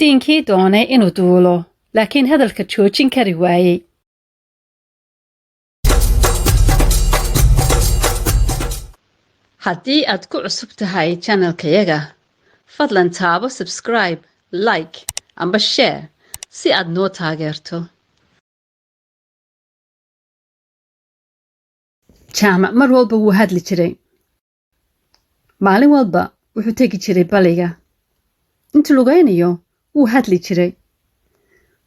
diinkii doonay inuu duulo laakiin hadalka joojin kari waayey. haddii aad ku cusub tahay channelkayaga fadlan taabo subscribe, like amba share si aad noo taageerto. jaamac mar walba wuu hadli jiray. maalin walba wuxuu tegi jiray baliga. intuu lugaynayo wuu hadli jiray.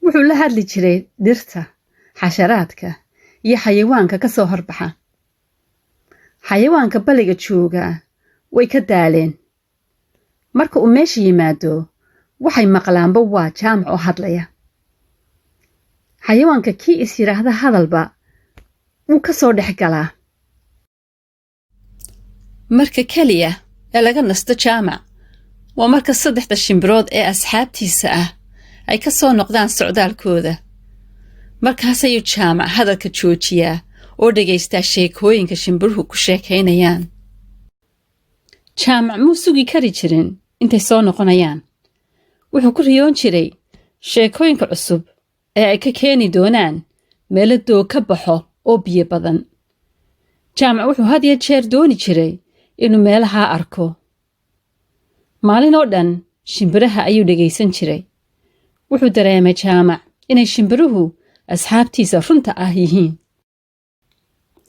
wuxuu la hadli jiray dhirta, xasharaadka iyo xayawaanka ka soo horbaxa. xayawaanka baliga jooga way ka daaleen. marka uu meesha yimaado waxay maqlaanba waa jaamac oo hadlaya. xayawaanka kii is yidhaahda hadalba wuu ka soo dhex galaa. marka keliya ee laga nasto jaamac waa marka 3 shimbirood ee asxaabtiisa ah ay ka soo noqdaan socdaalkooda. markaas ayuu jaamac hadalka joojiyaa oo dhegaystaa sheekooyinka shimbiruhu ku sheekaynayaan. jaamac muu sugi kari jirin intay soo noqonayaan. wuxuu ku riyoon jiray sheekooyinka cusub ee ay ka keeni doonaan meelo doog ka baxo oo biyo badan. jaamac wuxuu had iyo jeer dooni jiray inuu meelahaa arko. maalin oo dhan shimbiraha ayuu dhegaysan jiray. wuxuu dareemay jaamac inay shimbiruhu asxaabtiisa runta ah yihiin.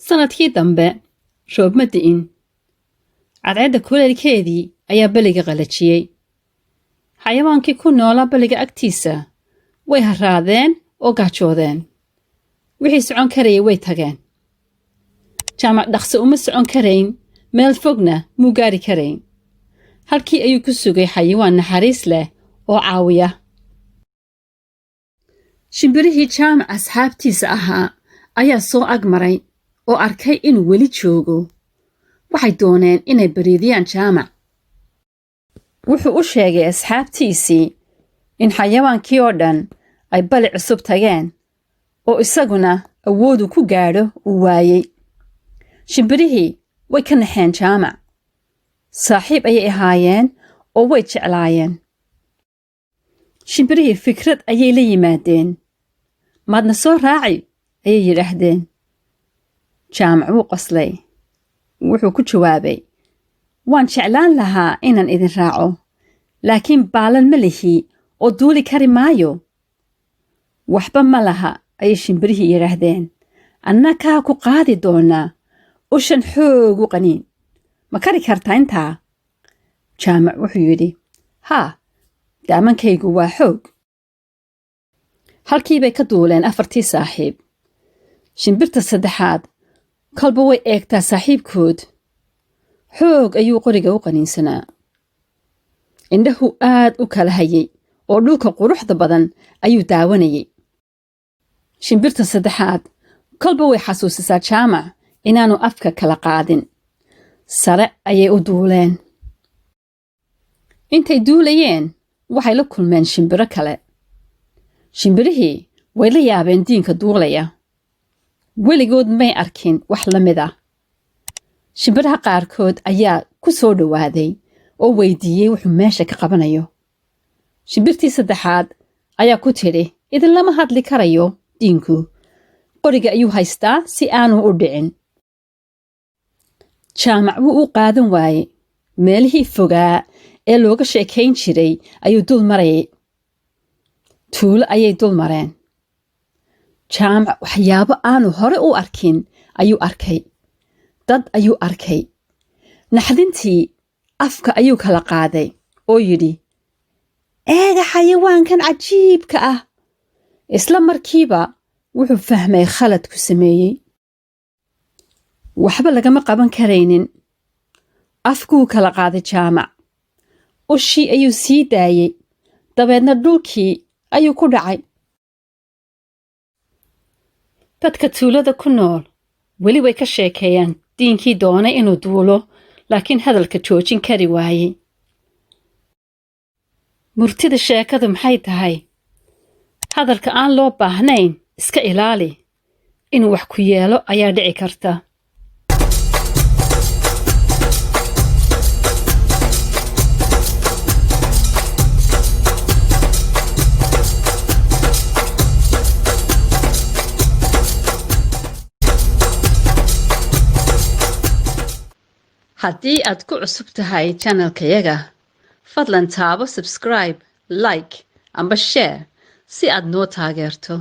sannadkii dambe roob ma di'in. cadceedda kuleelkeedii ayaa baliga qalajiyey. xayawaankii ku noolaa baliga agtiisa way harraadeen oo gaajoodeen. wixii socon karayay way tageen. jaamac dhaqso uma socon karayn, meel fogna muu gaari karayn. halkii ayuu ku sugay xayawaan naxariis leh oo caawiya. shimbirihii jaamac asxaabtiisa ahaa ayaa soo ag maray oo arkay inuu weli joogo. waxay dooneen inay bariidiyaan jaamac. wuxuu u sheegay asxaabtiisii in xayawaankii oo dhan ay bali cusub tageen oo isaguna awoodu ku gaadho uu waayey. shimbirihii way ka naxeen jaamac. saaxiib ayay ahaayeen oo way jeclaayeen. shimbirihii fikrad ayay la yimaadeen. maadna soo raaci ayay yidhaahdeen. jaamac wuu qoslay. wuxuu ku jawaabay, waan jeclaan lahaa inaan idin raaco, laakiin baalan ma lihi oo duuli kari maayo. waxba ma laha ayay shimbirihii yidhaahdeen. annagaa ku qaadi doonaa. ushan xoog u qaniin. ma kari kartaa intaa? jaamac wuxuu yidhi, haa, daamankaygu waa xoog. halkii bay ka duuleen 4 saaxiib. shimbirta saddexaad kolba way eegtaa saaxiibkood. xoog ayuu qoriga u qaniinsanaa. indhahu aad u kala hayay oo dhulka quruxda badan ayuu daawanayay. shimbirta saddexaad kolba way xasuusisaa jaamac inaanu afka kala qaadin. sare ayay u duuleen. intay duulayeen waxay la kulmeen shimbiro kale. shimbirihii way la yaabeen diinka duulaya. weligood may arkin wax la mid ah. shimbiraha qaarkood ayaa ku soo dhowaaday oo weydiiyey wuxuu meesha ka qabanayo. shimbirtii saddexaad ayaa ku tidhi, idinlama hadli karayo diinku. qoriga ayuu haystaa si aanu u dhicin. jaamac wuu u qaadan waaye. meelihii fogaa ee looga sheekayn jiray ayuu dul marayay. tuulo ayay dul mareen. jaamac waxyaabo aanu hore u arkin ayuu arkay. dad ayuu arkay. naxdintii afka ayuu kala qaaday oo yidhi, eega xayawaankan cajiibka ah. isla markiiba wuxuu fahmay khaladku sameeyey. waxba lagama qaban karaynin. afkuu kala qaaday jaamac. ushii ayuu sii daayey. dabeedna dhulkii ayuu ku dhacay. dadka tuulada ku nool weli way ka sheekeeyaan diinkii doonay inuu duulo laakiin hadalka joojin kari waayey. murtida sheekadu maxay tahay? hadalka aan loo baahnayn iska ilaali. inuu wax ku yeelo ayaa dhici karta. haddii aad ku cusub tahay channelkayaga fadlan taabo subscribe like amba share si aad noo taageerto